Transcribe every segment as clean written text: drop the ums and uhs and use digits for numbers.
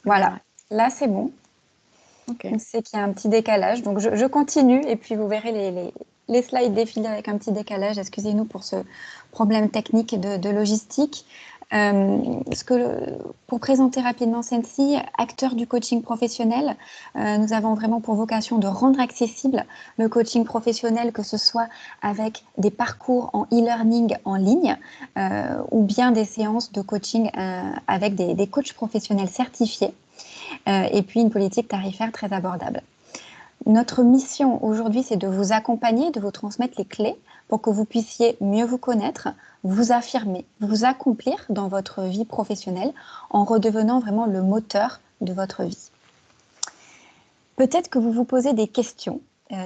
Voilà, là c'est bon. Ok. On sait qu'il y a un petit décalage, donc je continue et puis vous verrez les slides défiler avec un petit décalage. Excusez-nous pour ce problème technique de logistique. Pour présenter rapidement Sensi, acteur du coaching professionnel, nous avons vraiment pour vocation de rendre accessible le coaching professionnel, que ce soit avec des parcours en e-learning en ligne ou bien des séances de coaching avec des coachs professionnels certifiés. Et puis une politique tarifaire très abordable. Notre mission aujourd'hui, c'est de vous accompagner, de vous transmettre les clés pour que vous puissiez mieux vous connaître, vous affirmer, vous accomplir dans votre vie professionnelle en redevenant vraiment le moteur de votre vie. Peut-être que vous vous posez des questions.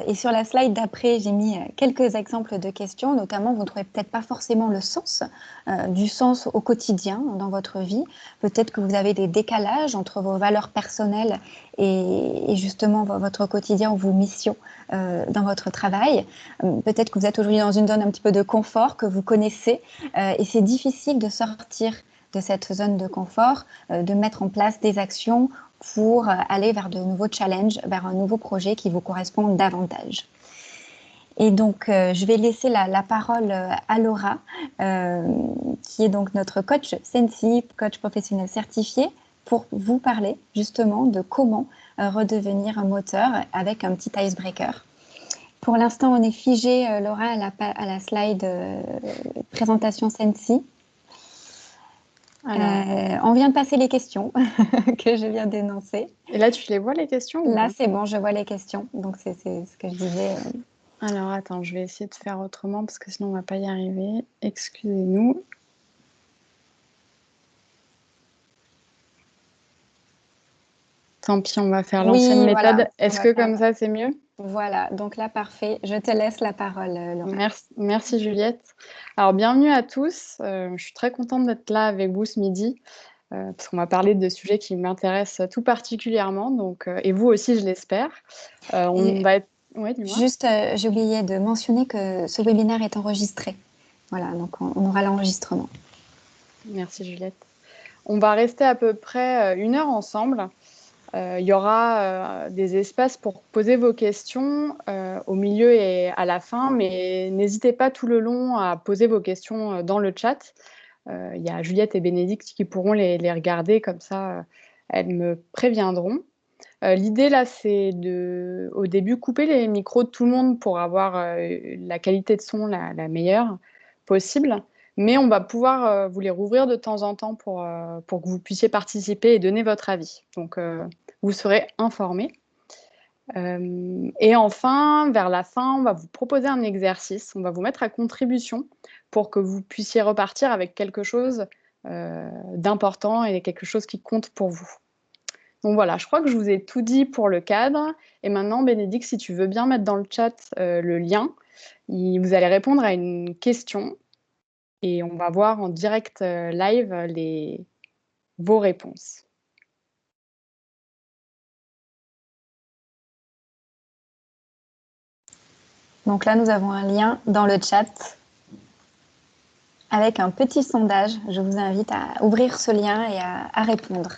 Et sur la slide d'après, j'ai mis quelques exemples de questions, notamment vous ne trouvez peut-être pas forcément le sens, du sens au quotidien dans votre vie. Peut-être que vous avez des décalages entre vos valeurs personnelles et justement votre quotidien ou vos missions dans votre travail. Peut-être que vous êtes aujourd'hui dans une zone un petit peu de confort que vous connaissez et c'est difficile de sortir de cette zone de confort, de mettre en place des actions pour aller vers de nouveaux challenges, vers un nouveau projet qui vous correspond davantage. Et donc, je vais laisser la parole à Laura, qui est donc notre coach Sensi, coach professionnel certifié, pour vous parler justement de comment redevenir un moteur avec un petit icebreaker. Pour l'instant, on est figé, Laura, à la slide présentation Sensi. On vient de passer les questions que je viens d'énoncer. Et là, tu les vois, les questions? Là, c'est bon, je vois les questions. Donc, c'est ce que je disais. Alors, attends, je vais essayer de faire autrement parce que sinon, on ne va pas y arriver. Excusez-nous. Tant pis, on va faire l'ancienne méthode. Voilà, Est-ce que comme ça, c'est mieux? Voilà, donc là, parfait. Je te laisse la parole, Laura. Merci Juliette. Alors, bienvenue à tous. Je suis très contente d'être là avec vous ce midi. Parce qu'on va parler de sujets qui m'intéressent tout particulièrement, donc, et vous aussi, je l'espère. Ouais, dis-moi. Juste, j'ai oublié de mentionner que ce webinaire est enregistré. Voilà, donc on aura l'enregistrement. Merci Juliette. On va rester à peu près 1 heure ensemble. Il y aura des espaces pour poser vos questions au milieu et à la fin, mais n'hésitez pas tout le long à poser vos questions dans le chat. Il y a Juliette et Bénédicte qui pourront les regarder, comme ça, elles me préviendront. L'idée, là, c'est au début, couper les micros de tout le monde pour avoir la qualité de son la meilleure possible. Mais on va pouvoir vous les rouvrir de temps en temps pour que vous puissiez participer et donner votre avis. Donc, vous serez informés. Et enfin, vers la fin, on va vous proposer un exercice. On va vous mettre à contribution pour que vous puissiez repartir avec quelque chose d'important et quelque chose qui compte pour vous. Donc voilà, je crois que je vous ai tout dit pour le cadre. Et maintenant, Bénédicte, si tu veux bien mettre dans le chat le lien, vous allez répondre à une question et on va voir en direct live vos réponses. Donc là, nous avons un lien dans le chat avec un petit sondage. Je vous invite à ouvrir ce lien et à répondre.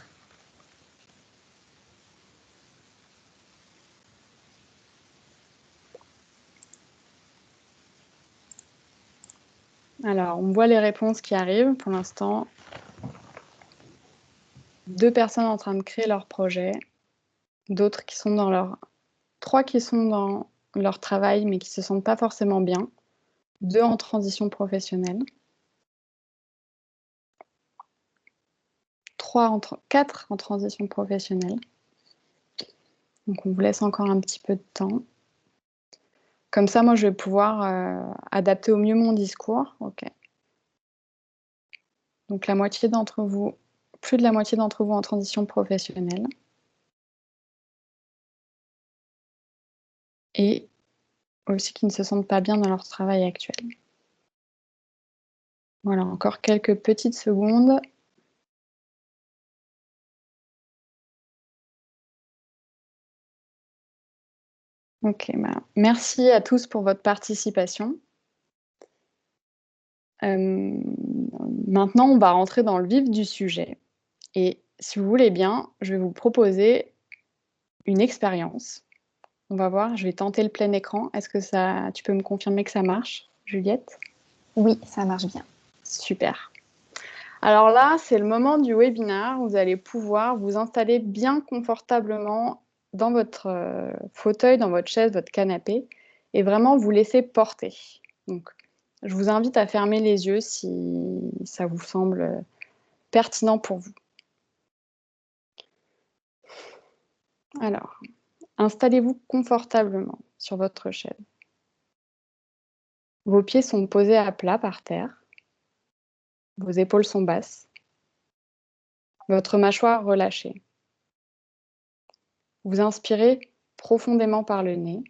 Alors, on voit les réponses qui arrivent pour l'instant. 2 personnes en train de créer leur projet, d'autres qui sont 3 qui sont dans leur travail mais qui ne se sentent pas forcément bien, 2 en transition professionnelle, 4 en transition professionnelle. Donc, on vous laisse encore un petit peu de temps. Comme ça, moi, je vais pouvoir adapter au mieux mon discours. OK. Donc, plus de la moitié d'entre vous en transition professionnelle. Et aussi qui ne se sentent pas bien dans leur travail actuel. Voilà, encore quelques petites secondes. OK, merci à tous pour votre participation. Maintenant, on va rentrer dans le vif du sujet. Et si vous voulez bien, je vais vous proposer une expérience. On va voir, je vais tenter le plein écran. Est-ce que tu peux me confirmer que ça marche, Juliette? Oui, ça marche bien. Super. Alors là, c'est le moment du webinaire. Vous allez pouvoir vous installer bien confortablement dans votre fauteuil, dans votre chaise, votre canapé, et vraiment vous laisser porter. Donc, je vous invite à fermer les yeux si ça vous semble pertinent pour vous. Alors, installez-vous confortablement sur votre chaise. Vos pieds sont posés à plat par terre. Vos épaules sont basses. Votre mâchoire relâchée. Vous inspirez profondément par le nez.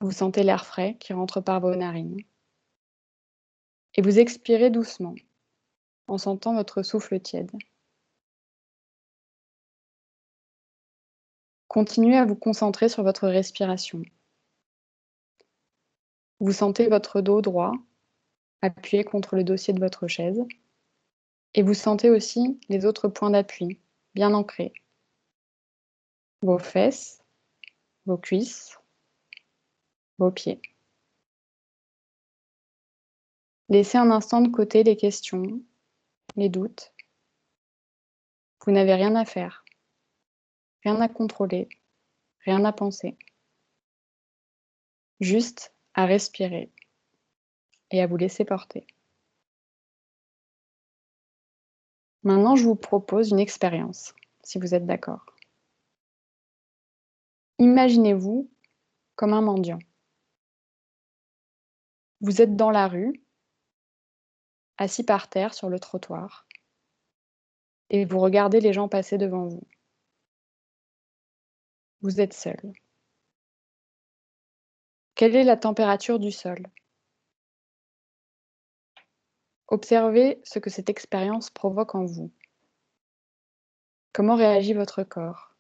Vous sentez l'air frais qui rentre par vos narines. Et vous expirez doucement en sentant votre souffle tiède. Continuez à vous concentrer sur votre respiration. Vous sentez votre dos droit appuyé contre le dossier de votre chaise. Et vous sentez aussi les autres points d'appui bien ancrés. Vos fesses, vos cuisses, vos pieds. Laissez un instant de côté les questions, les doutes. Vous n'avez rien à faire, rien à contrôler, rien à penser. Juste à respirer et à vous laisser porter. Maintenant, je vous propose une expérience, si vous êtes d'accord. Imaginez-vous comme un mendiant. Vous êtes dans la rue, assis par terre sur le trottoir, et vous regardez les gens passer devant vous. Vous êtes seul. Quelle est la température du sol? Observez ce que cette expérience provoque en vous. Comment réagit votre corps?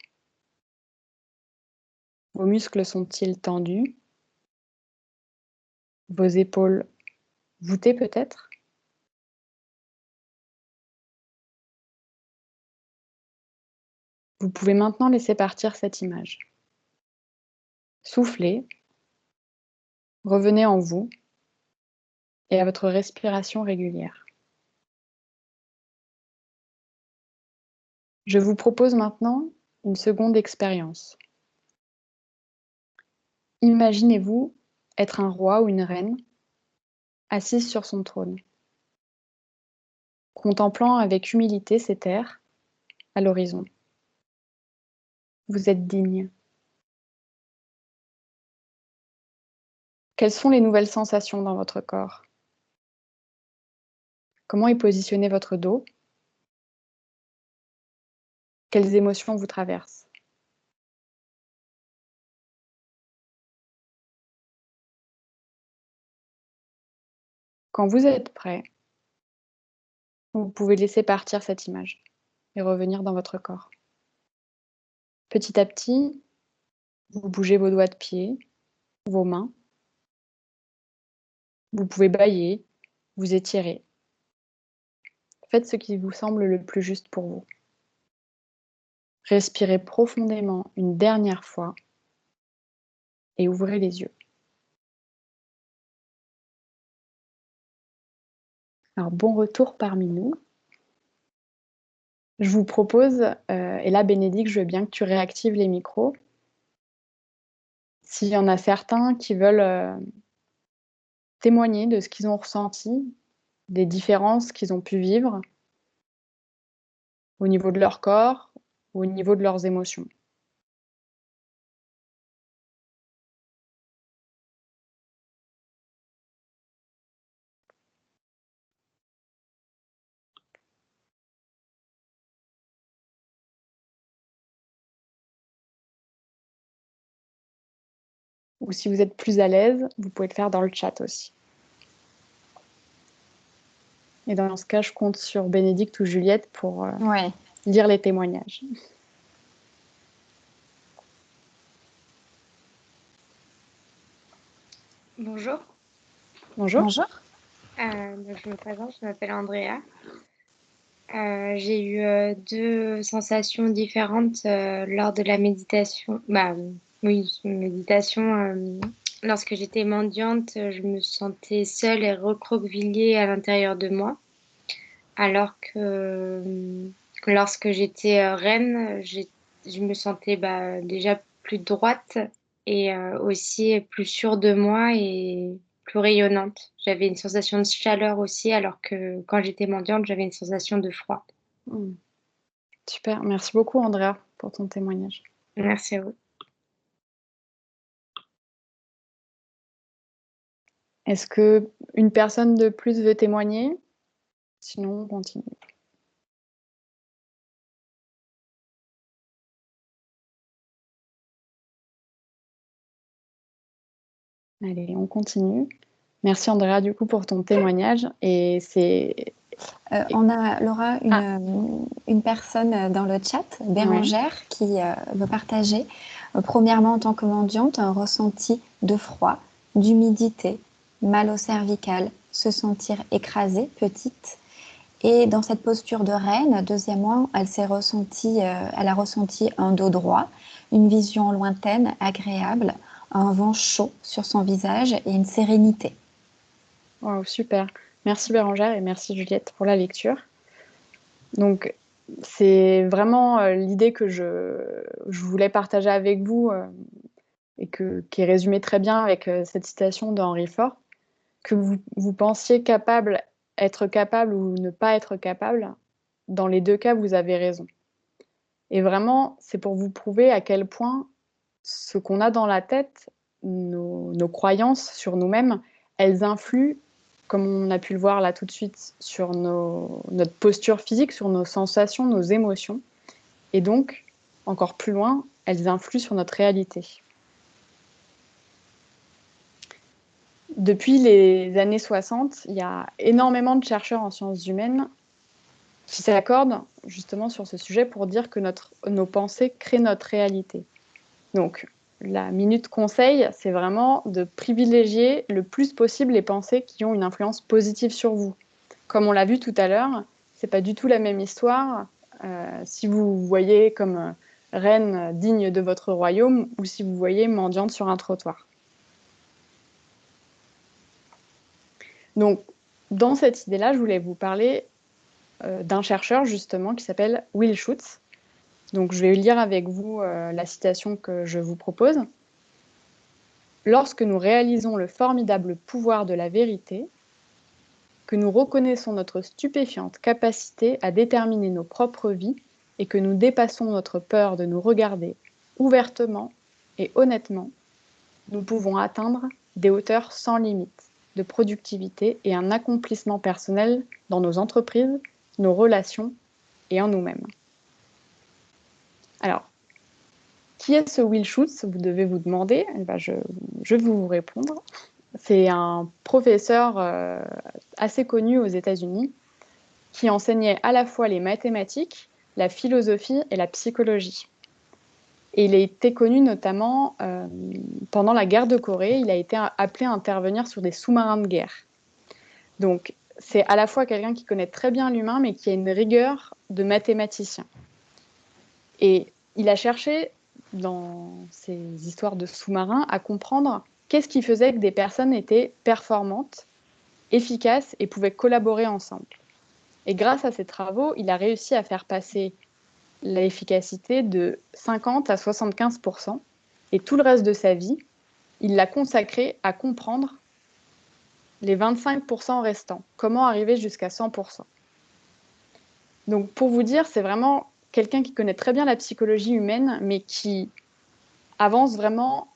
Vos muscles sont-ils tendus? Vos épaules voûtées peut-être? Vous pouvez maintenant laisser partir cette image. Soufflez, revenez en vous et à votre respiration régulière. Je vous propose maintenant une seconde expérience. Imaginez-vous être un roi ou une reine assise sur son trône, contemplant avec humilité ces terres à l'horizon. Vous êtes digne. Quelles sont les nouvelles sensations dans votre corps? Comment est positionné votre dos? Quelles émotions vous traversent? Quand vous êtes prêt, vous pouvez laisser partir cette image et revenir dans votre corps. Petit à petit, vous bougez vos doigts de pied, vos mains. Vous pouvez bâiller, vous étirer. Faites ce qui vous semble le plus juste pour vous. Respirez profondément une dernière fois et ouvrez les yeux. Alors, bon retour parmi nous. Je vous propose, et là Bénédicte, je veux bien que tu réactives les micros. S'il y en a certains qui veulent témoigner de ce qu'ils ont ressenti, des différences qu'ils ont pu vivre au niveau de leur corps ou au niveau de leurs émotions. Ou si vous êtes plus à l'aise, vous pouvez le faire dans le chat aussi. Et dans ce cas, je compte sur Bénédicte ou Juliette pour lire les témoignages. Bonjour. Bonjour. Bonjour. Donc je me présente, je m'appelle Andrea. J'ai eu deux sensations différentes lors de la méditation. Bah, oui, méditation. Lorsque j'étais mendiante, je me sentais seule et recroquevillée à l'intérieur de moi. Alors que lorsque j'étais reine, je me sentais déjà plus droite et aussi plus sûre de moi et plus rayonnante. J'avais une sensation de chaleur aussi, alors que quand j'étais mendiante, j'avais une sensation de froid. Mmh. Super, merci beaucoup Andrea pour ton témoignage. Merci à vous. Est-ce qu'une personne de plus veut témoigner? Sinon, on continue. Allez, on continue. Merci Andrea du coup pour ton témoignage et c'est On a, Laura, une personne dans le chat, Bérangère, qui veut partager, premièrement en tant que mendiante, un ressenti de froid, d'humidité, mal au cervical, se sentir écrasée, petite. Et dans cette posture de reine, deuxièmement, elle a ressenti un dos droit, une vision lointaine, agréable, un vent chaud sur son visage et une sérénité. Wow, super. Merci Bérangère et merci Juliette pour la lecture. Donc, c'est vraiment l'idée que je voulais partager avec vous et qui est résumée très bien avec cette citation d'Henry Ford, que vous pensiez être capable ou ne pas être capable, dans les deux cas, vous avez raison. Et vraiment, c'est pour vous prouver à quel point ce qu'on a dans la tête, nos croyances sur nous-mêmes, elles influent, comme on a pu le voir là tout de suite, sur notre posture physique, sur nos sensations, nos émotions. Et donc, encore plus loin, elles influent sur notre réalité. Depuis les années 60, il y a énormément de chercheurs en sciences humaines qui s'accordent justement sur ce sujet pour dire que nos pensées créent notre réalité. Donc, la minute conseil, c'est vraiment de privilégier le plus possible les pensées qui ont une influence positive sur vous. Comme on l'a vu tout à l'heure, c'est pas du tout la même histoire si vous vous voyez comme reine digne de votre royaume ou si vous voyez mendiante sur un trottoir. Donc, dans cette idée-là, je voulais vous parler d'un chercheur justement qui s'appelle Will Schutz. Donc, je vais lire avec vous la citation que je vous propose. Lorsque nous réalisons le formidable pouvoir de la vérité, que nous reconnaissons notre stupéfiante capacité à déterminer nos propres vies et que nous dépassons notre peur de nous regarder ouvertement et honnêtement, nous pouvons atteindre des hauteurs sans limite de productivité et un accomplissement personnel dans nos entreprises, nos relations et en nous-mêmes. Alors, qui est ce Will Schutz? Vous devez vous demander. Eh ben, je vais vous répondre. C'est un professeur assez connu aux États-Unis qui enseignait à la fois les mathématiques, la philosophie et la psychologie. Et il a été connu notamment pendant la guerre de Corée. Il a été appelé à intervenir sur des sous-marins de guerre. Donc, c'est à la fois quelqu'un qui connaît très bien l'humain, mais qui a une rigueur de mathématicien. Et il a cherché, dans ces histoires de sous-marins, à comprendre qu'est-ce qui faisait que des personnes étaient performantes, efficaces et pouvaient collaborer ensemble. Et grâce à ses travaux, il a réussi à faire passer l'efficacité de 50 à 75%. Et tout le reste de sa vie, il l'a consacré à comprendre les 25% restants. Comment arriver jusqu'à 100%. Donc, pour vous dire, c'est vraiment quelqu'un qui connaît très bien la psychologie humaine, mais qui avance vraiment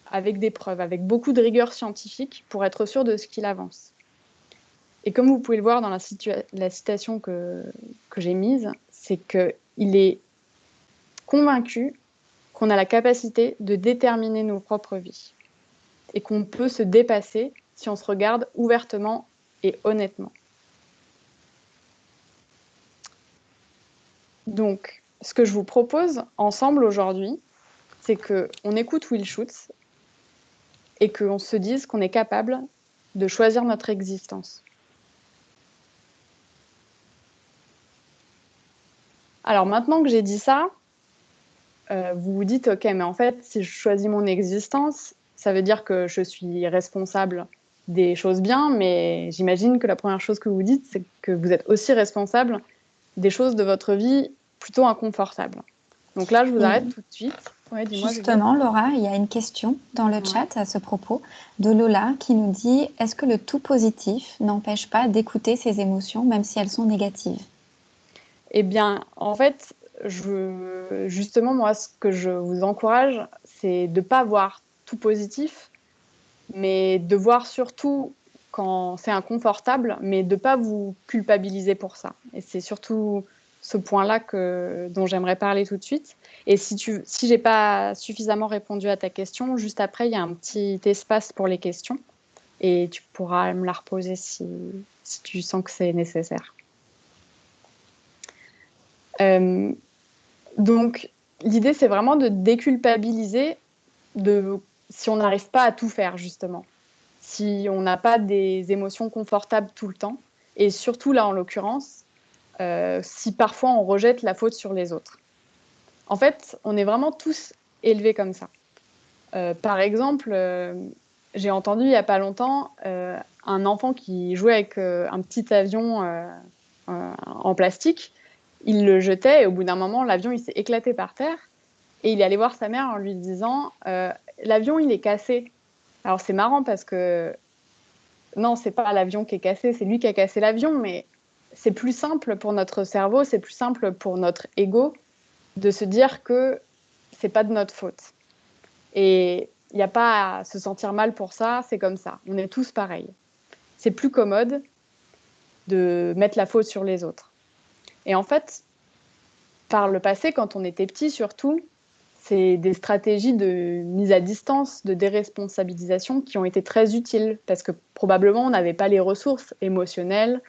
avec des preuves, avec beaucoup de rigueur scientifique pour être sûr de ce qu'il avance. Et comme vous pouvez le voir dans la citation que j'ai mise, c'est qu'il est convaincu qu'on a la capacité de déterminer nos propres vies et qu'on peut se dépasser si on se regarde ouvertement et honnêtement. Donc, ce que je vous propose ensemble aujourd'hui, c'est qu'on écoute Will Schutz et qu'on se dise qu'on est capable de choisir notre existence. Alors maintenant que j'ai dit ça, vous vous dites, ok, mais en fait, si je choisis mon existence, ça veut dire que je suis responsable des choses bien, mais j'imagine que la première chose que vous dites, c'est que vous êtes aussi responsable des choses de votre vie plutôt inconfortables. Donc là, je vous arrête tout de suite. Ouais, dis-moi, Juliette. Justement, Laura, il y a une question dans le chat à ce propos de Lola qui nous dit: est-ce que le tout positif n'empêche pas d'écouter ses émotions, même si elles sont négatives? Eh bien, en fait, justement, moi, ce que je vous encourage, c'est de ne pas voir tout positif, mais de voir surtout quand c'est inconfortable, mais de ne pas vous culpabiliser pour ça. Et c'est surtout ce point-là dont j'aimerais parler tout de suite. Et si je n'ai pas suffisamment répondu à ta question, juste après, il y a un petit espace pour les questions. Et tu pourras me la reposer si tu sens que c'est nécessaire. Donc, l'idée, c'est vraiment de déculpabiliser si on n'arrive pas à tout faire, justement. Si on n'a pas des émotions confortables tout le temps. Et surtout, là, en l'occurrence, si parfois on rejette la faute sur les autres. En fait, on est vraiment tous élevés comme ça. Par exemple, j'ai entendu il n'y a pas longtemps un enfant qui jouait avec un petit avion en plastique. Il le jetait et au bout d'un moment, l'avion il s'est éclaté par terre. Et il est allé voir sa mère en lui disant l'avion, il est cassé. Alors, c'est marrant parce que non, c'est pas l'avion qui est cassé, c'est lui qui a cassé l'avion, mais c'est plus simple pour notre cerveau, c'est plus simple pour notre ego de se dire que c'est pas de notre faute. Et il n'y a pas à se sentir mal pour ça, c'est comme ça. On est tous pareils. C'est plus commode de mettre la faute sur les autres. Et en fait, par le passé, quand on était petit surtout, c'est des stratégies de mise à distance, de déresponsabilisation qui ont été très utiles parce que probablement on n'avait pas les ressources émotionnelles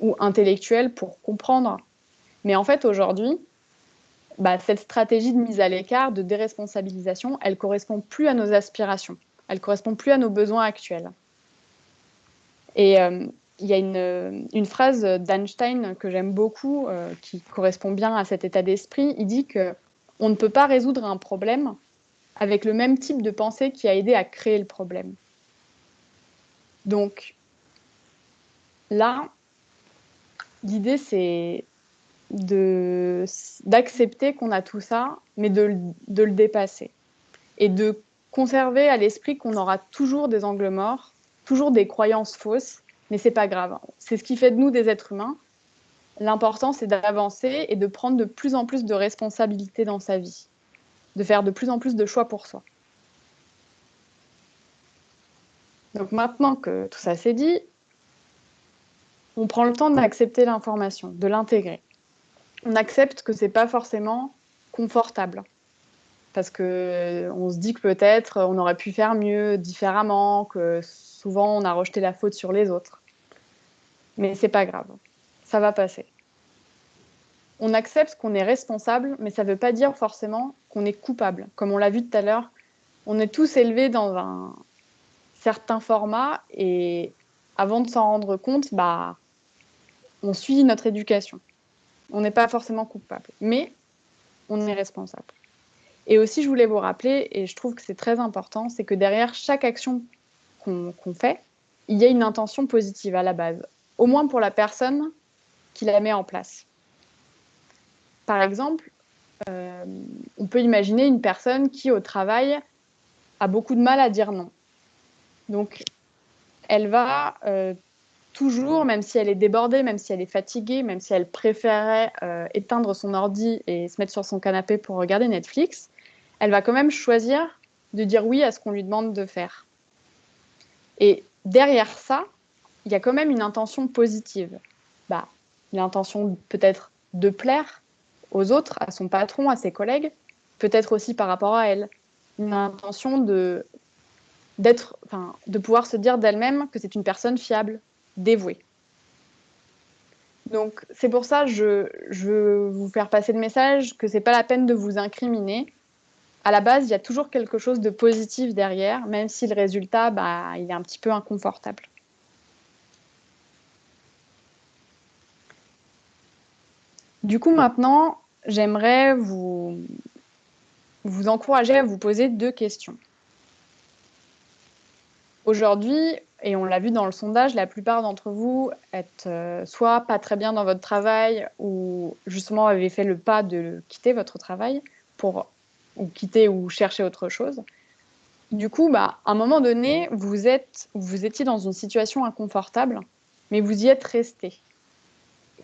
ou intellectuelles pour comprendre. Mais en fait, aujourd'hui, cette stratégie de mise à l'écart, de déresponsabilisation, elle ne correspond plus à nos aspirations, elle ne correspond plus à nos besoins actuels. Et il y a une phrase d'Einstein que j'aime beaucoup, qui correspond bien à cet état d'esprit. Il dit qu'on ne peut pas résoudre un problème avec le même type de pensée qui a aidé à créer le problème. Donc là, l'idée, c'est d'accepter qu'on a tout ça, mais de le dépasser. Et de conserver à l'esprit qu'on aura toujours des angles morts, toujours des croyances fausses, mais c'est pas grave. C'est ce qui fait de nous des êtres humains. L'important, c'est d'avancer et de prendre de plus en plus de responsabilités dans sa vie, de faire de plus en plus de choix pour soi. Donc maintenant que tout ça c'est dit, on prend le temps d'accepter l'information, de l'intégrer. On accepte que c'est pas forcément confortable. Parce qu'on se dit que peut-être on aurait pu faire mieux, différemment, que souvent on a rejeté la faute sur les autres. Mais c'est pas grave, ça va passer. On accepte qu'on est responsable, mais ça ne veut pas dire forcément qu'on est coupable. Comme on l'a vu tout à l'heure, on est tous élevés dans un certain format et avant de s'en rendre compte, on suit notre éducation. On n'est pas forcément coupable, mais on est responsable. Et aussi, je voulais vous rappeler, et je trouve que c'est très important, c'est que derrière chaque action qu'on fait, il y a une intention positive à la base, au moins pour la personne qui la met en place. Par exemple, on peut imaginer une personne qui, au travail, a beaucoup de mal à dire non. Donc, elle va toujours, même si elle est débordée, même si elle est fatiguée, même si elle préférait éteindre son ordi et se mettre sur son canapé pour regarder Netflix, elle va quand même choisir de dire oui à ce qu'on lui demande de faire. Et derrière ça, il y a quand même une intention positive. L'intention peut-être de plaire aux autres, à son patron, à ses collègues, peut-être aussi par rapport à elle. Une intention de pouvoir se dire d'elle-même que c'est une personne fiable, dévouée. Donc, c'est pour ça que je veux vous faire passer le message que ce n'est pas la peine de vous incriminer. À la base, il y a toujours quelque chose de positif derrière, même si le résultat, il est un petit peu inconfortable. Du coup, maintenant, j'aimerais vous encourager à vous poser 2 questions. Aujourd'hui, et on l'a vu dans le sondage, la plupart d'entre vous êtes soit pas très bien dans votre travail ou justement avez fait le pas de quitter votre travail ou quitter ou chercher autre chose. Du coup, à un moment donné, vous étiez dans une situation inconfortable, mais vous y êtes resté.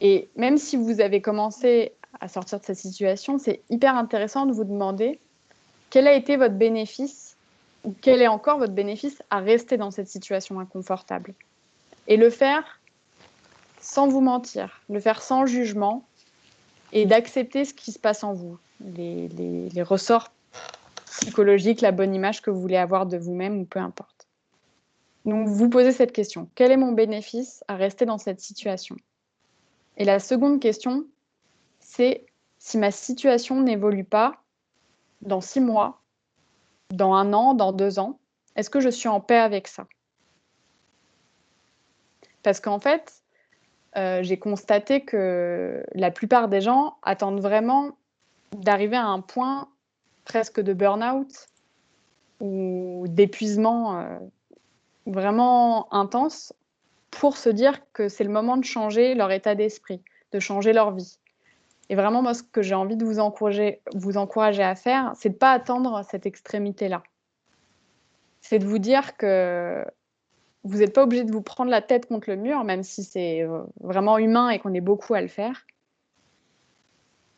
Et même si vous avez commencé à sortir de cette situation, c'est hyper intéressant de vous demander quel a été votre bénéfice ou quel est encore votre bénéfice à rester dans cette situation inconfortable. Et le faire sans vous mentir, le faire sans jugement et d'accepter ce qui se passe en vous, les ressorts psychologiques, la bonne image que vous voulez avoir de vous-même ou peu importe. Donc, vous posez cette question. Quel est mon bénéfice à rester dans cette situation? Et la seconde question, c'est si ma situation n'évolue pas dans 6 mois, dans 1 an, dans 2 ans, est-ce que je suis en paix avec ça? Parce qu'en fait, j'ai constaté que la plupart des gens attendent vraiment d'arriver à un point presque de burn-out ou d'épuisement vraiment intense pour se dire que c'est le moment de changer leur état d'esprit, de changer leur vie. Et vraiment, moi, ce que j'ai envie de vous encourager à faire, c'est de ne pas attendre cette extrémité-là. C'est de vous dire que vous n'êtes pas obligé de vous prendre la tête contre le mur, même si c'est vraiment humain et qu'on est beaucoup à le faire.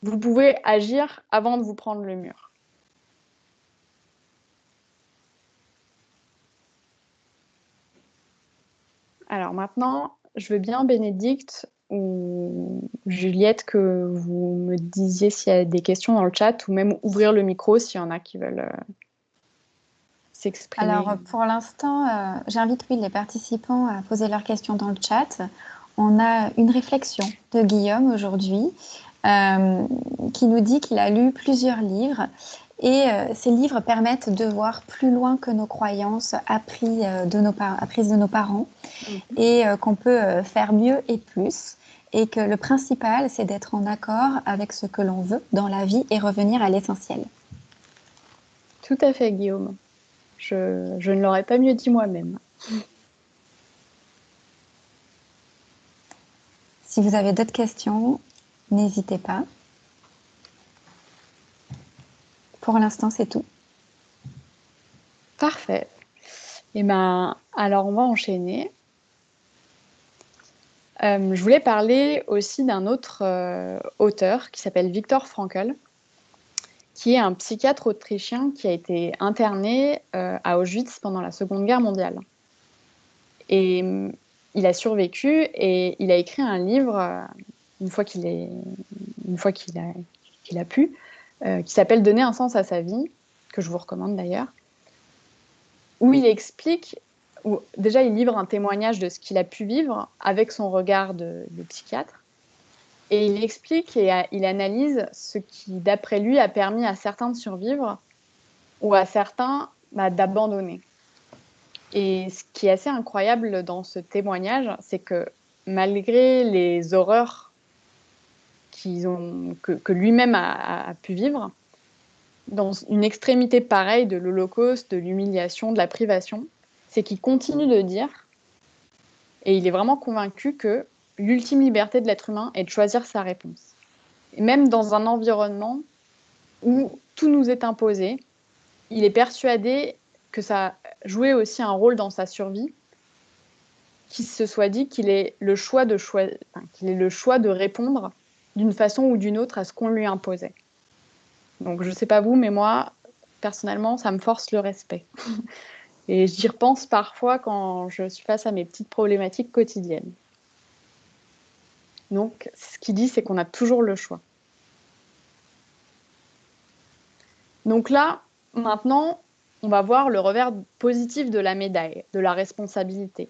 Vous pouvez agir avant de vous prendre le mur. Alors maintenant, je veux bien, Bénédicte ou Juliette, que vous me disiez s'il y a des questions dans le chat ou même ouvrir le micro s'il y en a qui veulent s'exprimer. Alors, pour l'instant, j'invite les participants à poser leurs questions dans le chat. On a une réflexion de Guillaume aujourd'hui qui nous dit qu'il a lu plusieurs livres et ces livres permettent de voir plus loin que nos croyances apprises de nos parents et qu'on peut faire mieux et plus. Et que le principal, c'est d'être en accord avec ce que l'on veut dans la vie et revenir à l'essentiel. Tout à fait, Guillaume. Je ne l'aurais pas mieux dit moi-même. Si vous avez d'autres questions, n'hésitez pas. Pour l'instant, c'est tout. Parfait. Et alors on va enchaîner. Je voulais parler aussi d'un autre auteur qui s'appelle Viktor Frankl, qui est un psychiatre autrichien qui a été interné à Auschwitz pendant la Seconde Guerre mondiale. Et il a survécu et il a écrit un livre une fois qu'il a pu, qui s'appelle Donner un sens à sa vie, que je vous recommande d'ailleurs, où il explique, déjà il livre un témoignage de ce qu'il a pu vivre avec son regard de psychiatre, et il explique et il analyse ce qui, d'après lui, a permis à certains de survivre ou à certains d'abandonner. Et ce qui est assez incroyable dans ce témoignage, c'est que malgré les horreurs que lui-même a pu vivre, dans une extrémité pareille de l'Holocauste, de l'humiliation, de la privation, c'est qu'il continue de dire, et il est vraiment convaincu que l'ultime liberté de l'être humain est de choisir sa réponse. Et même dans un environnement où tout nous est imposé, il est persuadé que ça jouait aussi un rôle dans sa survie, qu'il se soit dit qu'il ait le choix de répondre d'une façon ou d'une autre à ce qu'on lui imposait. Donc je ne sais pas vous, mais moi, personnellement, ça me force le respect. Et j'y repense parfois quand je suis face à mes petites problématiques quotidiennes. Donc ce qu'il dit, c'est qu'on a toujours le choix. Donc là, maintenant, on va voir le revers positif de la médaille, de la responsabilité.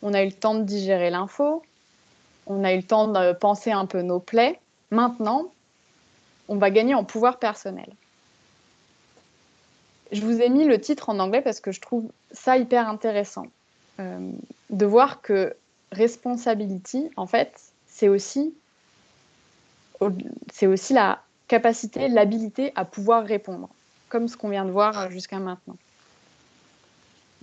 On a eu le temps de digérer l'info, on a eu le temps de penser un peu nos plaies. Maintenant, on va gagner en pouvoir personnel. Je vous ai mis le titre en anglais parce que je trouve ça hyper intéressant. De voir que responsibility, en fait, c'est aussi capacité, l'habilité à pouvoir répondre, comme ce qu'on vient de voir jusqu'à maintenant.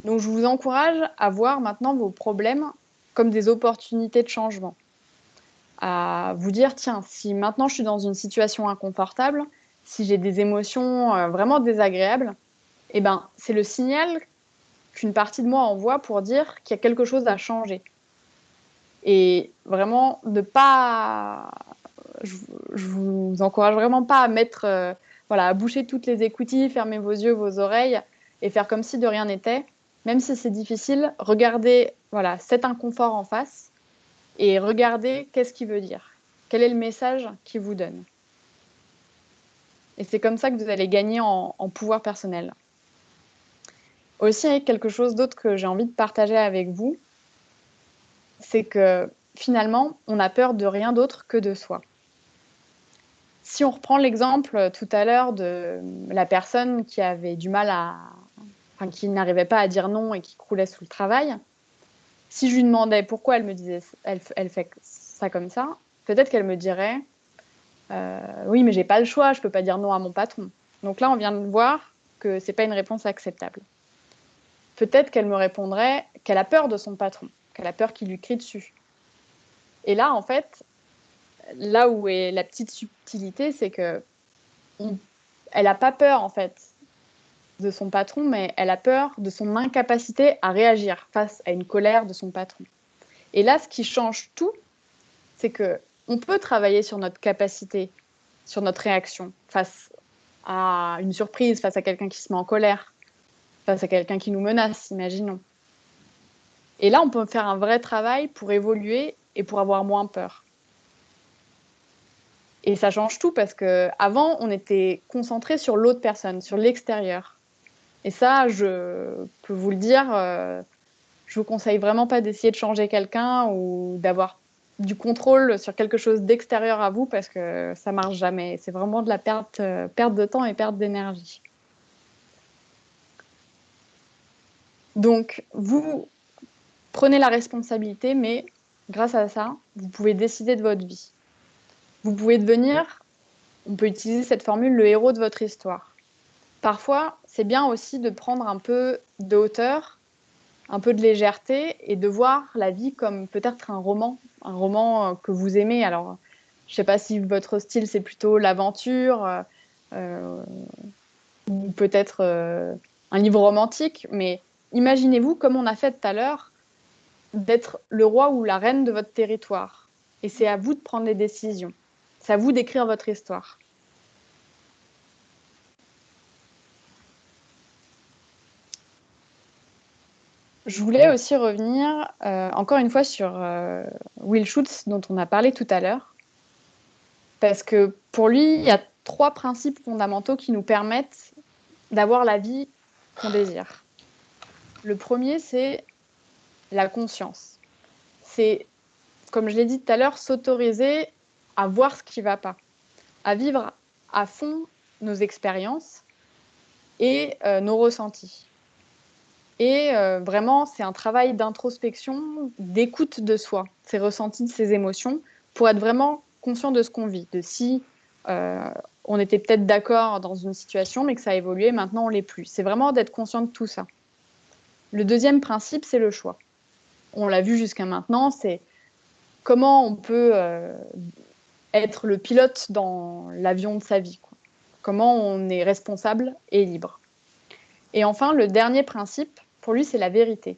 Donc, je vous encourage à voir maintenant vos problèmes comme des opportunités de changement. À vous dire, tiens, si maintenant je suis dans une situation inconfortable, si j'ai des émotions vraiment désagréables, eh ben, c'est le signal qu'une partie de moi envoie pour dire qu'il y a quelque chose à changer. Et vraiment, je vous encourage vraiment pas à mettre, à boucher toutes les écoutilles, fermer vos yeux, vos oreilles et faire comme si de rien n'était. Même si c'est difficile, regardez, cet inconfort en face et regardez qu'est-ce qu'il veut dire. Quel est le message qu'il vous donne. Et c'est comme ça que vous allez gagner en pouvoir personnel. Aussi, quelque chose d'autre que j'ai envie de partager avec vous, c'est que finalement, on a peur de rien d'autre que de soi. Si on reprend l'exemple tout à l'heure de la personne qui avait du mal qui n'arrivait pas à dire non et qui croulait sous le travail, si je lui demandais pourquoi elle me disait, elle fait ça comme ça, peut-être qu'elle me dirait oui, mais j'ai pas le choix, je peux pas dire non à mon patron. Donc là, on vient de voir que c'est pas une réponse acceptable. Peut-être qu'elle me répondrait qu'elle a peur de son patron, qu'elle a peur qu'il lui crie dessus. Et là, en fait, là où est la petite subtilité, c'est que elle n'a pas peur, en fait, de son patron, mais elle a peur de son incapacité à réagir face à une colère de son patron. Et là, ce qui change tout, c'est qu'on peut travailler sur notre capacité, sur notre réaction face à une surprise, face à quelqu'un qui se met en colère, face à quelqu'un qui nous menace, imaginons. Et là, on peut faire un vrai travail pour évoluer et pour avoir moins peur. Et ça change tout parce qu'avant, on était concentré sur l'autre personne, sur l'extérieur. Et ça, je peux vous le dire, je vous conseille vraiment pas d'essayer de changer quelqu'un ou d'avoir du contrôle sur quelque chose d'extérieur à vous parce que ça marche jamais. C'est vraiment de la perte de temps et perte d'énergie. Donc, vous prenez la responsabilité, mais grâce à ça, vous pouvez décider de votre vie. Vous pouvez devenir, on peut utiliser cette formule, le héros de votre histoire. Parfois, c'est bien aussi de prendre un peu de hauteur, un peu de légèreté et de voir la vie comme peut-être un roman que vous aimez. Alors, je ne sais pas si votre style, c'est plutôt l'aventure ou peut-être un livre romantique, mais imaginez-vous, comme on a fait tout à l'heure, d'être le roi ou la reine de votre territoire. Et c'est à vous de prendre les décisions. C'est à vous d'écrire votre histoire. Je voulais aussi revenir encore une fois sur Will Schultz, dont on a parlé tout à l'heure, parce que pour lui, il y a 3 principes fondamentaux qui nous permettent d'avoir la vie qu'on désire. Le premier, c'est la conscience. C'est, comme je l'ai dit tout à l'heure, s'autoriser à voir ce qui ne va pas, à vivre à fond nos expériences et nos ressentis. Et vraiment, c'est un travail d'introspection, d'écoute de soi, ses ressentis, ses émotions, pour être vraiment conscient de ce qu'on vit, de si on était peut-être d'accord dans une situation, mais que ça a évolué, maintenant on ne l'est plus. C'est vraiment d'être conscient de tout ça. Le deuxième principe, c'est le choix. On l'a vu jusqu'à maintenant, c'est comment on peut être le pilote dans l'avion de sa vie, quoi. Comment on est responsable et libre. Et enfin, le dernier principe, pour lui, c'est la vérité.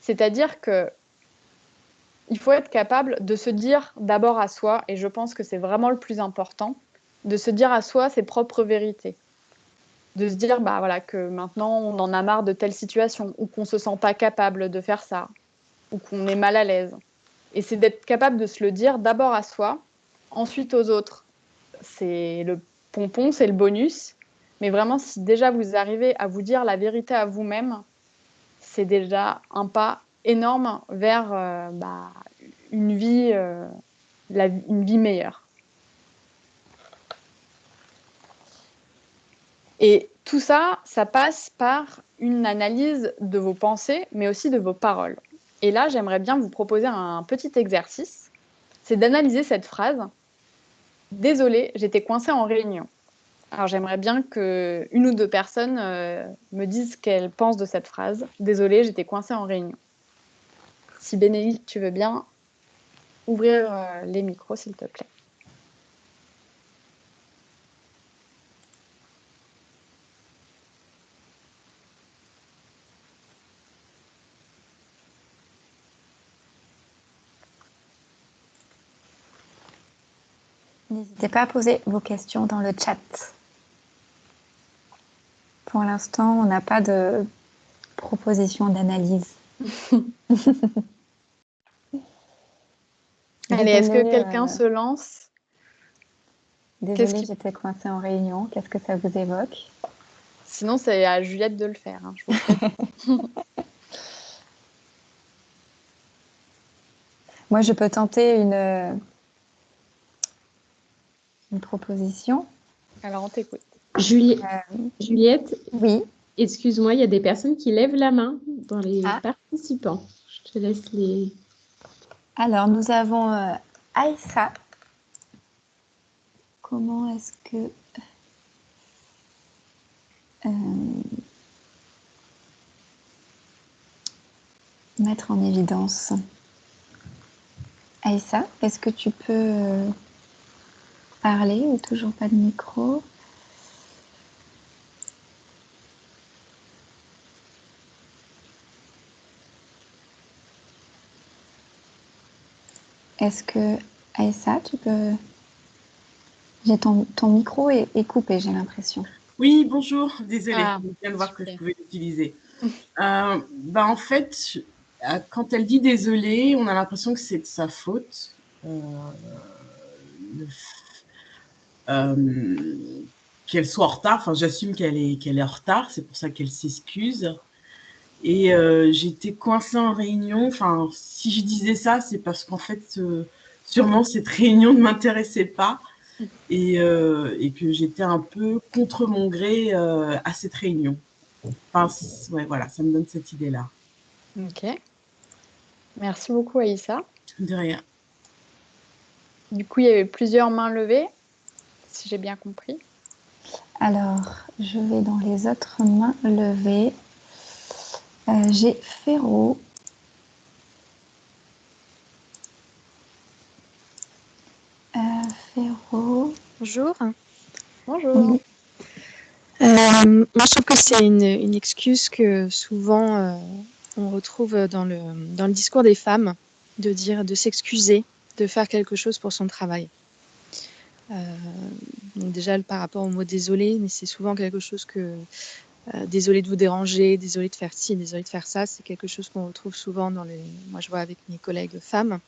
C'est-à-dire qu'il faut être capable de se dire d'abord à soi, et je pense que c'est vraiment le plus important, de se dire à soi ses propres vérités. De se dire que maintenant, on en a marre de telle situation, ou qu'on ne se sent pas capable de faire ça, ou qu'on est mal à l'aise. Et c'est d'être capable de se le dire d'abord à soi, ensuite aux autres. C'est le pompon, c'est le bonus. Mais vraiment, si déjà vous arrivez à vous dire la vérité à vous-même, c'est déjà un pas énorme vers une vie meilleure. Et tout ça, ça passe par une analyse de vos pensées, mais aussi de vos paroles. Et là, j'aimerais bien vous proposer un petit exercice. C'est d'analyser cette phrase Désolée, j'étais coincée en réunion. Alors, j'aimerais bien qu'une ou deux personnes me disent ce qu'elles pensent de cette phrase. Désolée, j'étais coincée en réunion. Si Bénédicte, tu veux bien ouvrir les micros, s'il te plaît. N'hésitez pas à poser vos questions dans le chat. Pour l'instant, on n'a pas de proposition d'analyse. Allez, est-ce que quelqu'un se lance? Désolée, j'étais coincée en réunion. Qu'est-ce que ça vous évoque? Sinon, c'est à Juliette de le faire. Hein, je vous Moi, je peux tenter une proposition. Alors, on t'écoute. Juliette, oui. Excuse-moi, il y a des personnes qui lèvent la main dans les participants. Je te laisse les... Alors, nous avons Aïssa. Comment est-ce que... mettre en évidence. Aïssa, est-ce que tu peux parler ou toujours pas de micro? Est-ce que Aïssa, tu peux... Ton micro est coupé, j'ai l'impression. Oui, bonjour, désolée, je viens de voir que je pouvais l'utiliser. En fait, quand elle dit désolée, on a l'impression que c'est de sa faute. Qu'elle soit en retard, enfin j'assume qu'elle est en retard, c'est pour ça qu'elle s'excuse. Et j'étais coincée en réunion, enfin si je disais ça, c'est parce qu'en fait, sûrement cette réunion ne m'intéressait pas. Et que j'étais un peu contre mon gré à cette réunion. Enfin, ouais, voilà, ça me donne cette idée-là. Ok. Merci beaucoup, Aïssa. De rien. Du coup, il y avait plusieurs mains levées, si j'ai bien compris. Alors, je vais dans les autres mains levées. J'ai Féro. Féro. Bonjour. Bonjour. Oui. Moi, je trouve que c'est une excuse que souvent on retrouve dans le discours des femmes, de dire, de s'excuser, de faire quelque chose pour son travail. Donc déjà, par rapport au mot désolé, mais c'est souvent quelque chose que désolé de vous déranger, désolé de faire ci, désolé de faire ça, c'est quelque chose qu'on retrouve souvent moi je vois avec mes collègues femmes.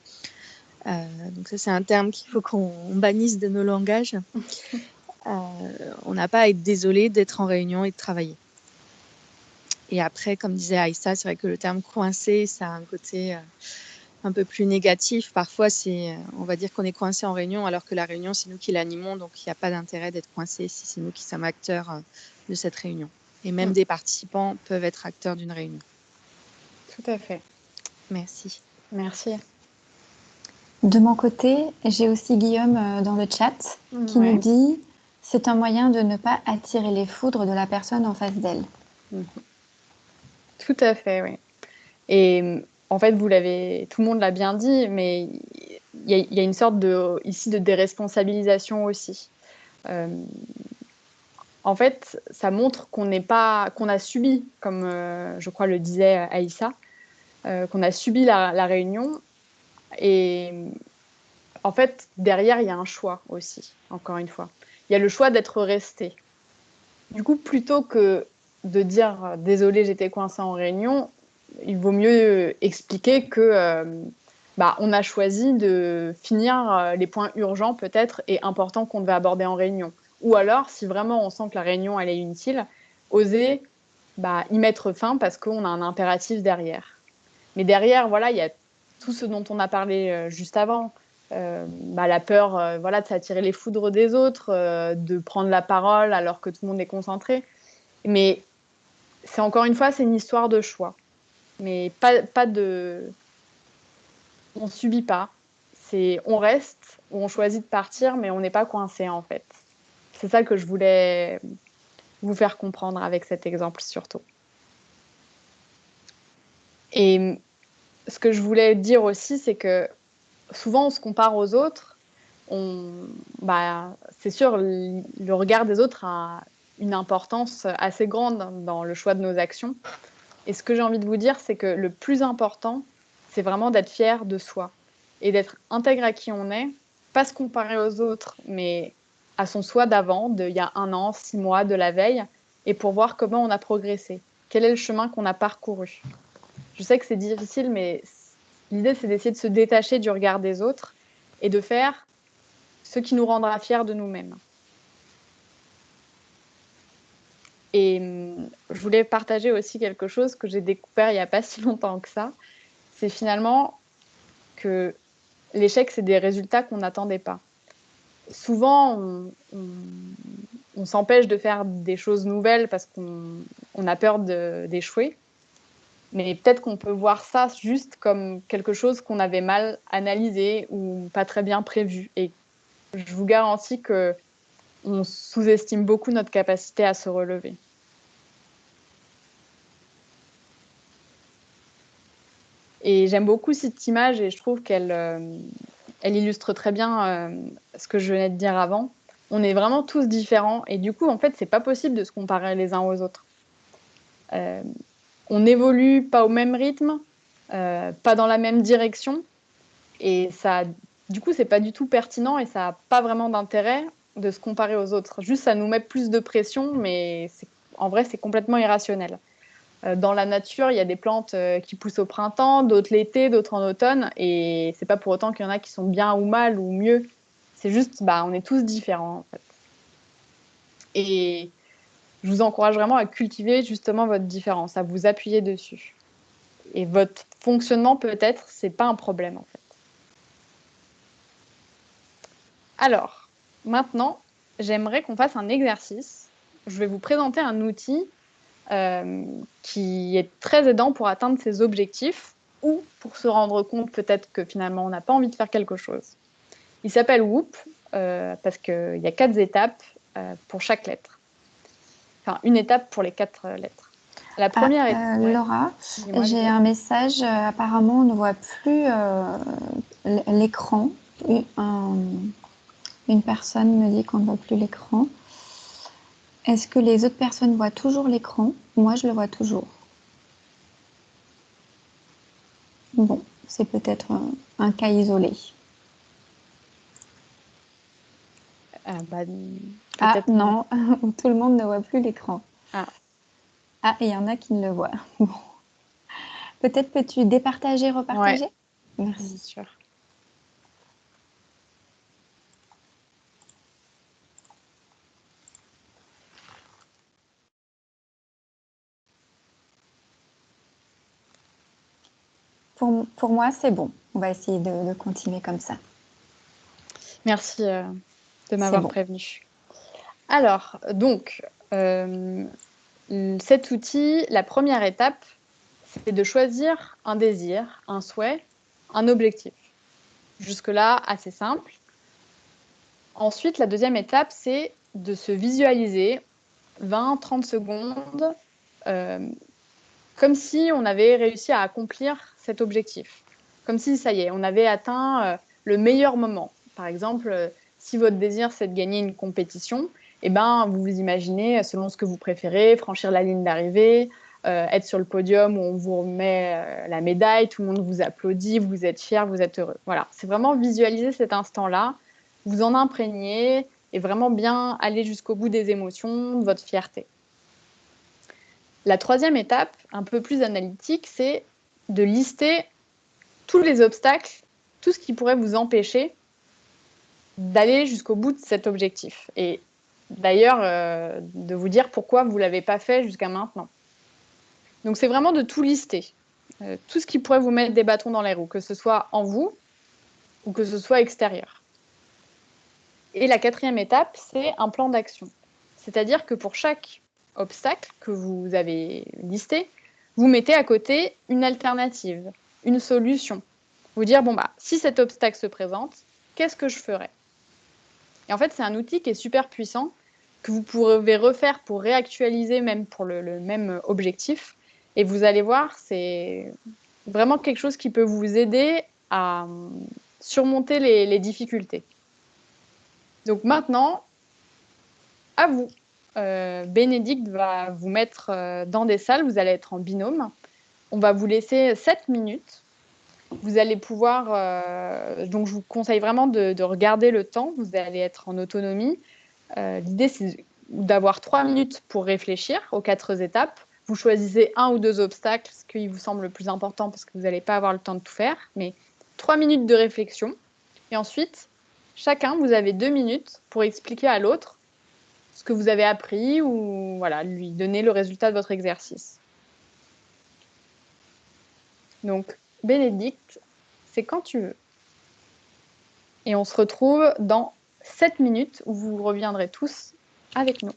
Donc ça, c'est un terme qu'il faut qu'on bannisse de nos langages. On n'a pas à être désolé d'être en réunion et de travailler. Et après, comme disait Aïssa, c'est vrai que le terme coincé, ça a un côté un peu plus négatif. Parfois, on va dire qu'on est coincé en réunion, alors que la réunion, c'est nous qui l'animons, donc il n'y a pas d'intérêt d'être coincé si c'est nous qui sommes acteurs de cette réunion. Et même des participants peuvent être acteurs d'une réunion. Tout à fait. Merci. Merci. De mon côté, j'ai aussi Guillaume dans le chat qui nous dit « C'est un moyen de ne pas attirer les foudres de la personne en face d'elle. » Tout à fait, oui. Et en fait, tout le monde l'a bien dit, mais il y a une sorte ici de déresponsabilisation aussi. En fait, ça montre qu'on a subi, comme je crois le disait Aïssa, qu'on a subi la réunion. Et en fait, derrière, il y a un choix aussi, encore une fois. Il y a le choix d'être resté. Du coup, plutôt que de dire « désolé, j'étais coincée en réunion », il vaut mieux expliquer que on a choisi de finir les points urgents peut-être et importants qu'on devait aborder en réunion. Ou alors, si vraiment on sent que la réunion elle est inutile, oser y mettre fin parce qu'on a un impératif derrière. Mais derrière, voilà, il y a tout ce dont on a parlé juste avant. La peur de s'attirer les foudres des autres, de prendre la parole alors que tout le monde est concentré. Mais c'est encore une fois, c'est une histoire de choix. Mais pas de... On ne subit pas. On reste où on choisit de partir, mais on n'est pas coincé en fait. C'est ça que je voulais vous faire comprendre avec cet exemple surtout. Et ce que je voulais dire aussi, c'est que souvent on se compare aux autres. C'est sûr, le regard des autres a une importance assez grande dans le choix de nos actions. Et ce que j'ai envie de vous dire, c'est que le plus important, c'est vraiment d'être fier de soi et d'être intègre à qui on est, pas se comparer aux autres, mais à son soi d'avant, d'il y a 1 an, 6 mois, de la veille, et pour voir comment on a progressé. Quel est le chemin qu'on a parcouru? Je sais que c'est difficile, mais l'idée, c'est d'essayer de se détacher du regard des autres et de faire ce qui nous rendra fiers de nous-mêmes. Et je voulais partager aussi quelque chose que j'ai découvert il n'y a pas si longtemps que ça. C'est finalement que l'échec, c'est des résultats qu'on n'attendait pas. Souvent, on s'empêche de faire des choses nouvelles parce qu'on a peur d'échouer. Mais peut-être qu'on peut voir ça juste comme quelque chose qu'on avait mal analysé ou pas très bien prévu. Et je vous garantis qu'on sous-estime beaucoup notre capacité à se relever. Et j'aime beaucoup cette image et je trouve qu'elle elle illustre très bien ce que je venais de dire avant. On est vraiment tous différents et du coup, en fait, c'est pas possible de se comparer les uns aux autres. On n'évolue pas au même rythme, pas dans la même direction et ça, du coup, c'est pas du tout pertinent et ça n'a pas vraiment d'intérêt de se comparer aux autres. Juste, ça nous met plus de pression, mais en vrai, c'est complètement irrationnel. Dans la nature, il y a des plantes qui poussent au printemps, d'autres l'été, d'autres en automne. Et c'est pas pour autant qu'il y en a qui sont bien ou mal ou mieux. C'est juste, on est tous différents en fait. Et je vous encourage vraiment à cultiver justement votre différence, à vous appuyer dessus. Et votre fonctionnement peut-être, c'est pas un problème en fait. Alors, maintenant, j'aimerais qu'on fasse un exercice. Je vais vous présenter un outil qui est très aidant pour atteindre ses objectifs ou pour se rendre compte peut-être que finalement on n'a pas envie de faire quelque chose. Il s'appelle Whoop parce qu'il y a 4 étapes pour chaque lettre. Enfin, une étape pour les 4 lettres. La première étape. Laura, j'ai un message. Apparemment, on ne voit plus l'écran. Une personne me dit qu'on ne voit plus l'écran. Est-ce que les autres personnes voient toujours l'écran? Moi, je le vois toujours. Bon, c'est peut-être un cas isolé. Non, tout le monde ne voit plus l'écran. Et il y en a qui ne le voient. Bon. Peut-être peux-tu départager, repartager? Ouais. Merci. Bien sûr. Pour moi, c'est bon. On va essayer de continuer comme ça. Merci de m'avoir prévenu. Alors, donc, cet outil, la première étape, c'est de choisir un désir, un souhait, un objectif. Jusque-là, assez simple. Ensuite, la deuxième étape, c'est de se visualiser 20-30 secondes comme si on avait réussi à accomplir cet objectif. Comme si, ça y est, on avait atteint le meilleur moment. Par exemple, si votre désir, c'est de gagner une compétition, vous vous imaginez, selon ce que vous préférez, franchir la ligne d'arrivée, être sur le podium où on vous remet la médaille, tout le monde vous applaudit, vous êtes fier, vous êtes heureux. Voilà, c'est vraiment visualiser cet instant-là, vous en imprégner et vraiment bien aller jusqu'au bout des émotions, de votre fierté. La troisième étape, un peu plus analytique, c'est de lister tous les obstacles, tout ce qui pourrait vous empêcher d'aller jusqu'au bout de cet objectif. Et d'ailleurs, de vous dire pourquoi vous ne l'avez pas fait jusqu'à maintenant. Donc, c'est vraiment de tout lister. Tout ce qui pourrait vous mettre des bâtons dans les roues, que ce soit en vous ou que ce soit extérieur. Et la quatrième étape, c'est un plan d'action. C'est-à-dire que pour chaque obstacle que vous avez listé, vous mettez à côté une alternative, une solution. Vous dire, si cet obstacle se présente, qu'est-ce que je ferais? Et en fait, c'est un outil qui est super puissant, que vous pouvez refaire pour réactualiser même pour le même objectif. Et vous allez voir, c'est vraiment quelque chose qui peut vous aider à surmonter les difficultés. Donc maintenant, à vous. Bénédicte va vous mettre dans des salles, vous allez être en binôme. On va vous laisser 7 minutes. Vous allez pouvoir, donc je vous conseille vraiment de regarder le temps, vous allez être en autonomie. L'idée, c'est d'avoir 3 minutes pour réfléchir aux 4 étapes. Vous choisissez 1 ou 2 obstacles, ce qui vous semble le plus important parce que vous n'allez pas avoir le temps de tout faire, mais 3 minutes de réflexion. Et ensuite, chacun, vous avez 2 minutes pour expliquer à l'autre ce que vous avez appris ou voilà, lui donner le résultat de votre exercice. Donc, Bénédicte, c'est quand tu veux. Et on se retrouve dans 7 minutes où vous reviendrez tous avec nous.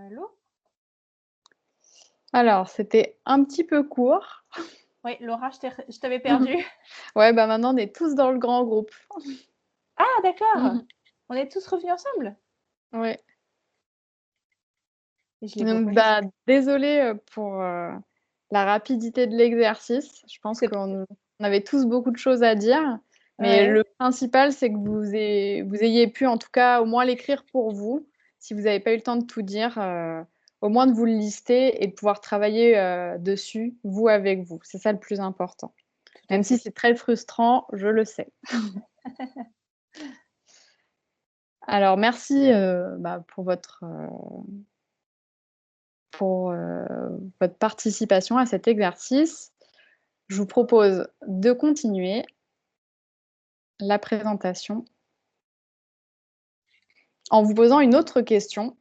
Lo? Alors, c'était un petit peu court. Oui, Laura, je t'avais perdu. Ouais, bah maintenant, on est tous dans le grand groupe. Ah, d'accord. On est tous revenus ensemble. Ouais. Et je les vois Donc, pas. désolée pour la rapidité de l'exercice. Je pense qu'on avait tous beaucoup de choses à dire. Mais Ouais. le principal, c'est que vous ayez pu, en tout cas, au moins l'écrire pour vous. Si vous n'avez pas eu le temps de tout dire, au moins de vous le lister et de pouvoir travailler dessus, vous avec vous. C'est ça le plus important. Même si c'est très frustrant, je le sais. Alors, merci pour votre participation à cet exercice. Je vous propose de continuer la présentation en vous posant une autre question.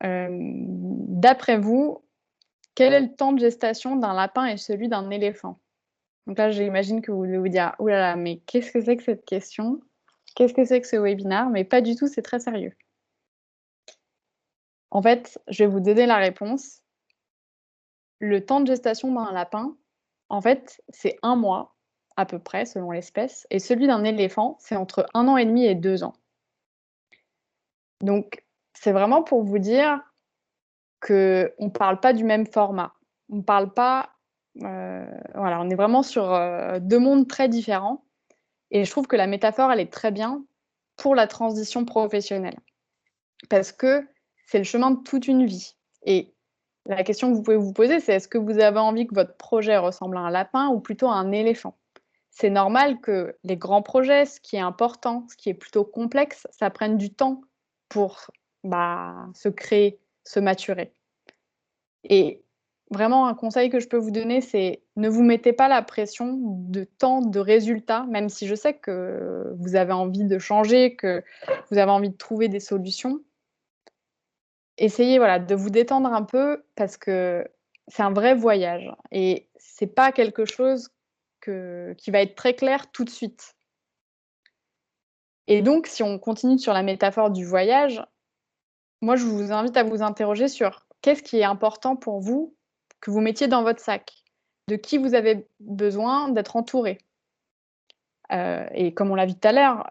D'après vous, quel est le temps de gestation d'un lapin et celui d'un éléphant? Donc là, j'imagine que vous devez vous dire « Ouh là là, mais qu'est-ce que c'est que cette question? Qu'est-ce que c'est que ce webinaire ?» Mais pas du tout, c'est très sérieux. En fait, je vais vous donner la réponse. Le temps de gestation d'un lapin, en fait, c'est 1 mois à peu près, selon l'espèce, et celui d'un éléphant, c'est entre 1 an et demi et 2 ans. Donc, c'est vraiment pour vous dire qu'on ne parle pas du même format. On ne parle pas... voilà, on est vraiment sur 2 mondes très différents. Et je trouve que la métaphore, elle est très bien pour la transition professionnelle. Parce que c'est le chemin de toute une vie. Et la question que vous pouvez vous poser, c'est est-ce que vous avez envie que votre projet ressemble à un lapin ou plutôt à un éléphant? C'est normal que les grands projets, ce qui est important, ce qui est plutôt complexe, ça prenne du temps pour se créer, se maturer. Et vraiment, un conseil que je peux vous donner, c'est ne vous mettez pas la pression de temps, de résultats, même si je sais que vous avez envie de changer, que vous avez envie de trouver des solutions. Essayez de vous détendre un peu parce que c'est un vrai voyage et c'est pas quelque chose qui va être très clair tout de suite. Et donc, si on continue sur la métaphore du voyage, moi, je vous invite à vous interroger sur qu'est-ce qui est important pour vous que vous mettiez dans votre sac? De qui vous avez besoin d'être entouré? Et comme on l'a vu tout à l'heure,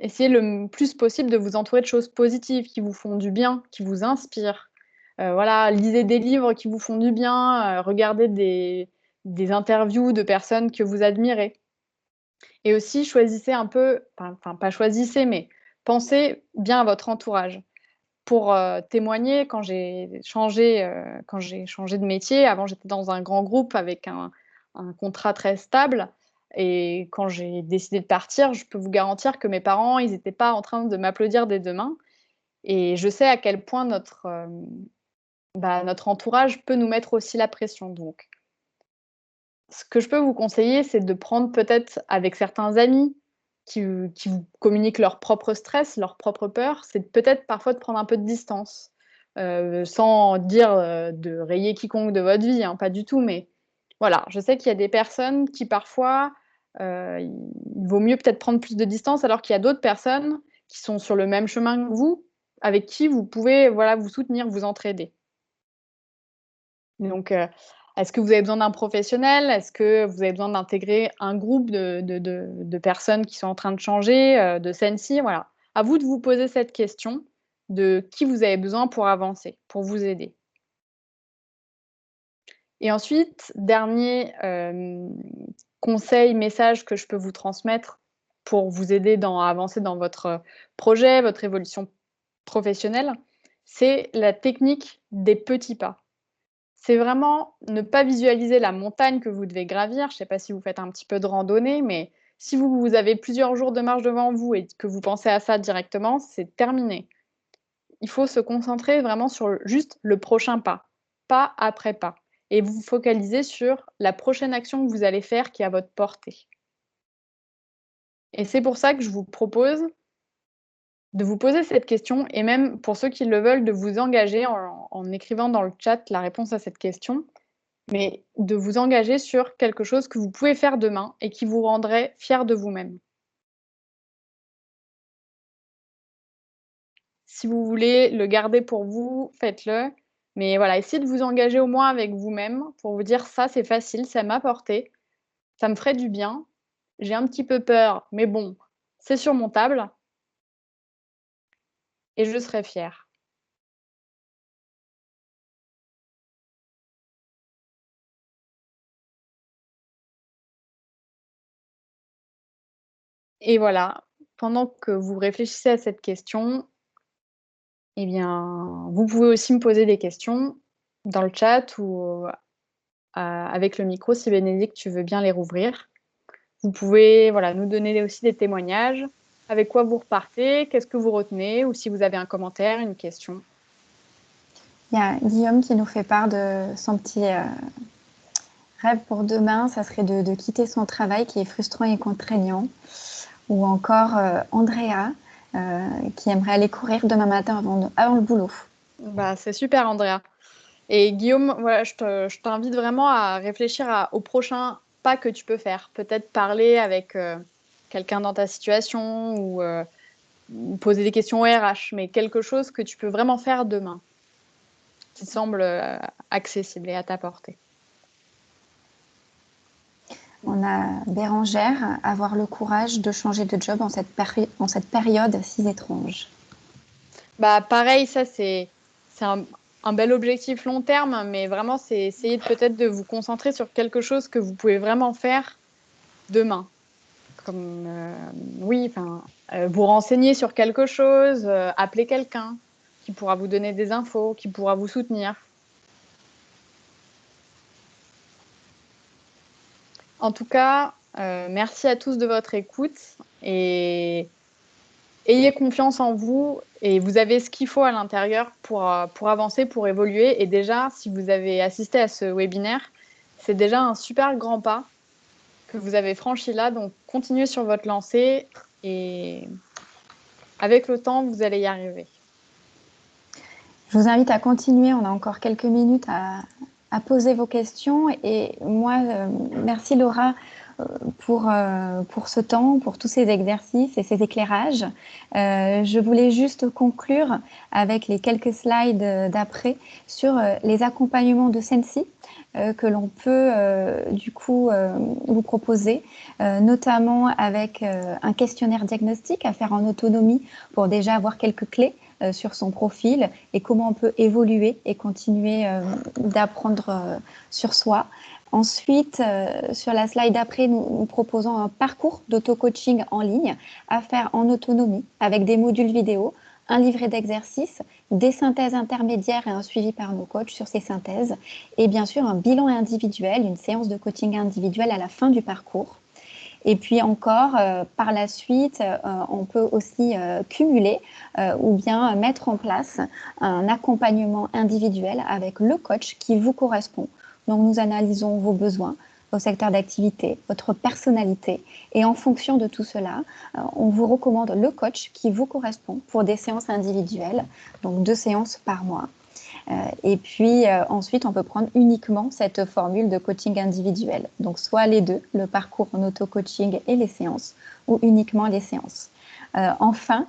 essayez le plus possible de vous entourer de choses positives qui vous font du bien, qui vous inspirent. Lisez des livres qui vous font du bien, regardez des interviews de personnes que vous admirez. Et aussi, choisissez un peu, enfin pas choisissez, mais pensez bien à votre entourage. Pour témoigner, quand j'ai changé de métier, avant j'étais dans un grand groupe avec un contrat très stable et quand j'ai décidé de partir, je peux vous garantir que mes parents, ils n'étaient pas en train de m'applaudir des 2 mains et je sais à quel point notre entourage peut nous mettre aussi la pression. Donc, ce que je peux vous conseiller, c'est de prendre peut-être avec certains amis qui vous communiquent leur propre stress, leur propre peur, c'est peut-être parfois de prendre un peu de distance, sans dire de rayer quiconque de votre vie, hein, pas du tout, mais voilà, je sais qu'il y a des personnes qui parfois, il vaut mieux peut-être prendre plus de distance, alors qu'il y a d'autres personnes qui sont sur le même chemin que vous, avec qui vous pouvez vous soutenir, vous entraider. Donc, est-ce que vous avez besoin d'un professionnel? Est-ce que vous avez besoin d'intégrer un groupe de personnes qui sont en train de changer, de Sensi? Voilà. À vous de vous poser cette question de qui vous avez besoin pour avancer, pour vous aider. Et ensuite, dernier conseil, message que je peux vous transmettre pour vous aider à avancer dans votre projet, votre évolution professionnelle, c'est la technique des petits pas. C'est vraiment ne pas visualiser la montagne que vous devez gravir. Je ne sais pas si vous faites un petit peu de randonnée, mais si vous avez plusieurs jours de marche devant vous et que vous pensez à ça directement, c'est terminé. Il faut se concentrer vraiment sur juste le prochain pas après pas. Et vous focaliser sur la prochaine action que vous allez faire qui est à votre portée. Et c'est pour ça que je vous propose de vous poser cette question et même pour ceux qui le veulent, de vous engager en écrivant dans le chat la réponse à cette question, mais de vous engager sur quelque chose que vous pouvez faire demain et qui vous rendrait fier de vous-même. Si vous voulez le garder pour vous, faites-le. Mais voilà, essayez de vous engager au moins avec vous-même pour vous dire ça, c'est facile, ça m'a porté, ça me ferait du bien. J'ai un petit peu peur, mais bon, c'est surmontable et je serai fière. Et voilà, pendant que vous réfléchissez à cette question, eh bien, vous pouvez aussi me poser des questions dans le chat ou avec le micro si Bénédicte, tu veux bien les rouvrir. Vous pouvez voilà, nous donner aussi des témoignages. Avec quoi vous repartez? Qu'est-ce que vous retenez? Ou si vous avez un commentaire, une question. Il y a Guillaume qui nous fait part de son petit rêve pour demain. Ça serait de quitter son travail qui est frustrant et contraignant. Ou encore Andrea qui aimerait aller courir demain matin avant le boulot. Bah, c'est super, Andrea. Et Guillaume, voilà, je t'invite vraiment à réfléchir au prochain pas que tu peux faire. Peut-être parler avec quelqu'un dans ta situation ou poser des questions au RH, mais quelque chose que tu peux vraiment faire demain, qui semble accessible et à ta portée. On a Bérangère, avoir le courage de changer de job en cette période si étrange. Bah, pareil, ça c'est un bel objectif long terme, mais vraiment c'est essayer peut-être de vous concentrer sur quelque chose que vous pouvez vraiment faire demain. Comme oui, enfin, vous renseigner sur quelque chose, appeler quelqu'un qui pourra vous donner des infos, qui pourra vous soutenir. En tout cas, merci à tous de votre écoute et ayez confiance en vous et vous avez ce qu'il faut à l'intérieur pour avancer, pour évoluer. Et déjà, si vous avez assisté à ce webinaire, c'est déjà un super grand pas que vous avez franchi là. Donc, continuez sur votre lancée et avec le temps, vous allez y arriver. Je vous invite à continuer. On a encore quelques minutes à poser vos questions. Et moi, merci Laura pour ce temps, pour tous ces exercices et ces éclairages. Je voulais juste conclure avec les quelques slides d'après sur les accompagnements de Sensi que l'on peut du coup vous proposer, notamment avec un questionnaire diagnostic à faire en autonomie pour déjà avoir quelques clés sur son profil et comment on peut évoluer et continuer d'apprendre sur soi. Ensuite, sur la slide d'après, nous proposons un parcours d'auto-coaching en ligne à faire en autonomie avec des modules vidéo, un livret d'exercices, des synthèses intermédiaires et un suivi par nos coachs sur ces synthèses et bien sûr un bilan individuel, une séance de coaching individuel à la fin du parcours. Et puis encore, par la suite, on peut aussi cumuler ou bien mettre en place un accompagnement individuel avec le coach qui vous correspond. Donc, nous analysons vos besoins, vos secteurs d'activité, votre personnalité. Et en fonction de tout cela, on vous recommande le coach qui vous correspond pour des séances individuelles, donc 2 séances par mois. Et puis ensuite, on peut prendre uniquement cette formule de coaching individuel. Donc, soit les deux, le parcours en auto-coaching et les séances, ou uniquement les séances. Enfin,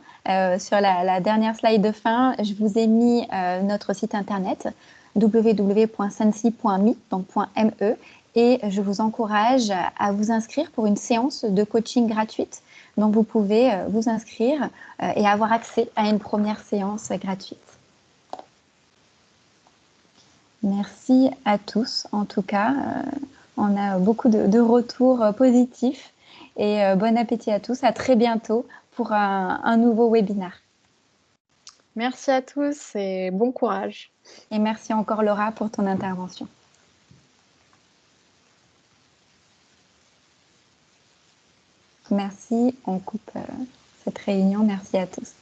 sur la dernière slide de fin, je vous ai mis notre site internet www.sensi.me, donc .me, et je vous encourage à vous inscrire pour une séance de coaching gratuite. Donc, vous pouvez vous inscrire et avoir accès à une première séance gratuite. Merci à tous. En tout cas, on a beaucoup de retours positifs et bon appétit à tous. À très bientôt pour un nouveau webinaire. Merci à tous et bon courage. Et merci encore Laura pour ton intervention. Merci, on coupe cette réunion. Merci à tous.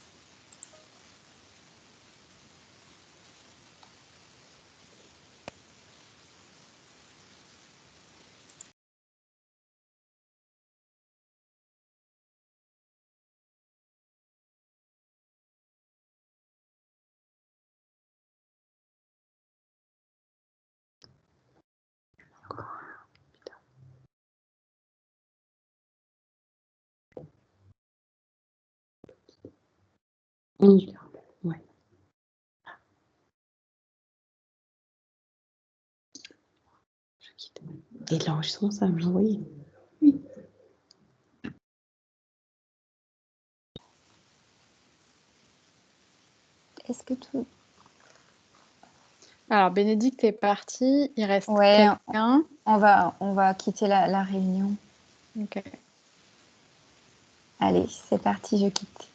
Ouais. Et l'enregistrement, ça va me l'envoyer. Est-ce que tout... Alors, Bénédicte est parti. Il reste Ouais, quelqu'un. on va quitter la réunion. Ok. Allez, c'est parti, je quitte.